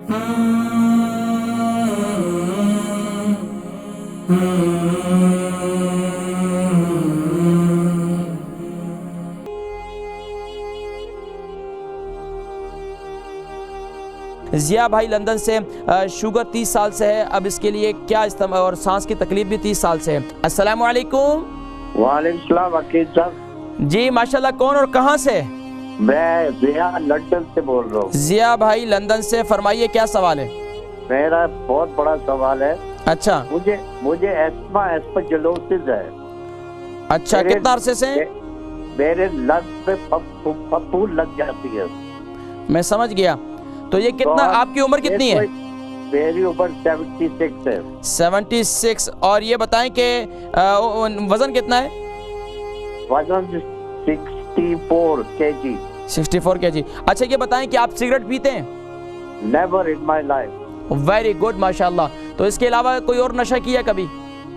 ضیاء بھائی لندن سے، شوگر 30 سال سے ہے، اب اس کے لیے کیا استعمال، اور سانس کی تکلیف بھی 30 سال سے ہے۔ السلام علیکم۔ وعلیکم السلام عقیل صاحب۔ جی ماشاءاللہ، کون اور کہاں سے؟ میں ضیاء لندن سے بول رہا ہوں۔ ضیاء بھائی لندن سے، فرمائیے کیا سوال ہے؟ میرا بہت بڑا سوال ہے۔ اچھا مجھے ایسپاجلوسس ہے۔ اچھا، کتنا عرصے سے؟ میرے لنگ میں پھپھول لگ جاتی ہے۔ میں سمجھ گیا۔ تو یہ کتنا، آپ کی عمر کتنی ہے؟ میری عمر 76 ہے۔ 76۔ اور یہ بتائیں کہ وزن کتنا ہے؟ وزن 64 kg۔ 64 kg۔ اچھا یہ بتائیں کہ آپ سگریٹ پیتے ہیں؟ Never in my life. Very good, ماشاءاللہ۔ تو اس کے علاوہ کوئی اور نشہ کیا کبھی؟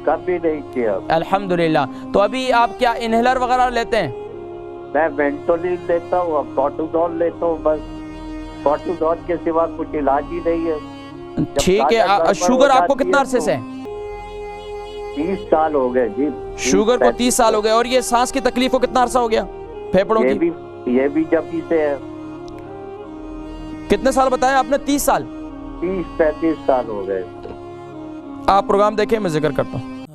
کبھی نہیں کیا۔ الحمدللہ۔ تو ابھی آپ کیا انہیلر وغیرہ لیتے ہیں؟ میں وینٹولین لیتا ہوں، اب کارٹوزول لیتا ہوں، بس کارٹوزول کے سوا کچھ علاج ہی نہیں ہے۔ ٹھیک ہے۔ شوگر آپ کو کتنا عرصے سے ہے؟ 30 سال ہو گئے جی۔ شوگر کو 30 سال ہو گئے۔ اور یہ سانس کی تکلیف کو کتنا عرصہ ہو گیا؟ پھیپڑوں کی؟ یہ بھی جب ہی سے ہے۔ کتنے سال بتایا آپ نے؟ 30 سال؟ 30-35 سال ہو گئے۔ آپ پروگرام دیکھیں، میں ذکر کرتا ہوں۔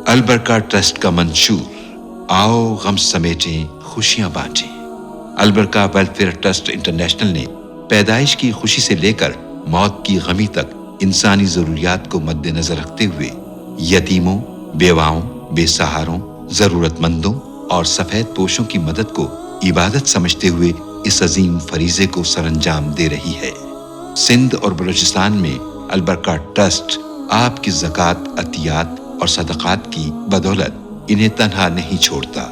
البرکہ ٹرسٹ کا منشور، آؤ غم سمیٹیں خوشیاں بانٹیں۔ البرکہ ویلفیئر ٹرسٹ انٹرنیشنل نے پیدائش کی خوشی سے لے کر موت کی غمی تک انسانی ضروریات کو مد نظر رکھتے ہوئے یتیموں، بیواؤں، بے سہاروں، ضرورت مندوں اور سفید پوشوں کی مدد کو عبادت سمجھتے ہوئے اس عظیم فریضے کو سر انجام دے رہی ہے۔ سندھ اور بلوچستان میں البرکہ ٹرسٹ آپ کی زکوٰۃ، عطیات اور صدقات کی بدولت انہیں تنہا نہیں چھوڑتا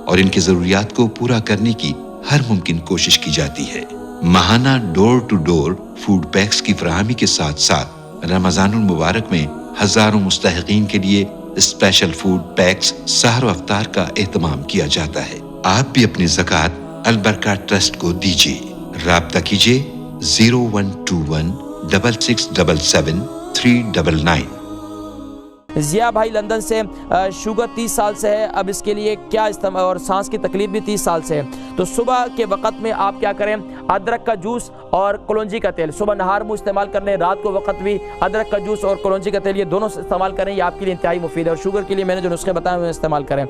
اور ان کی ضروریات کو پورا کرنے کی ہر ممکن کوشش کی جاتی ہے۔ ماہانہ ڈور ٹو ڈور فوڈ پیکس کی فراہمی کے ساتھ ساتھ رمضان المبارک میں ہزاروں مستحقین کے لیے اسپیشل فوڈ پیکس سحر و افطار کا اہتمام کیا جاتا ہے۔ آپ بھی اپنی زکوٰۃ البرکہ ٹرسٹ کو دیجیے۔ رابطہ کیجیے 0121 6677 399۔ ضیاء بھائی لندن سے، شوگر 30 سال سے ہے، اب اس کے لیے کیا استعمال، اور سانس کی تکلیف بھی 30 سال سے ہے۔ تو صبح کے وقت میں آپ کیا کریں؟ ادرک کا جوس اور کلونجی کا تیل صبح نہار منہ استعمال کر لیں، رات کو وقت بھی ادرک کا جوس اور کلونجی کا تیل، یہ دونوں استعمال کریں، یہ آپ کے لیے انتہائی مفید ہے۔ اور شوگر کے لیے میں نے جو نسخے بتائے ہیں وہ استعمال کریں۔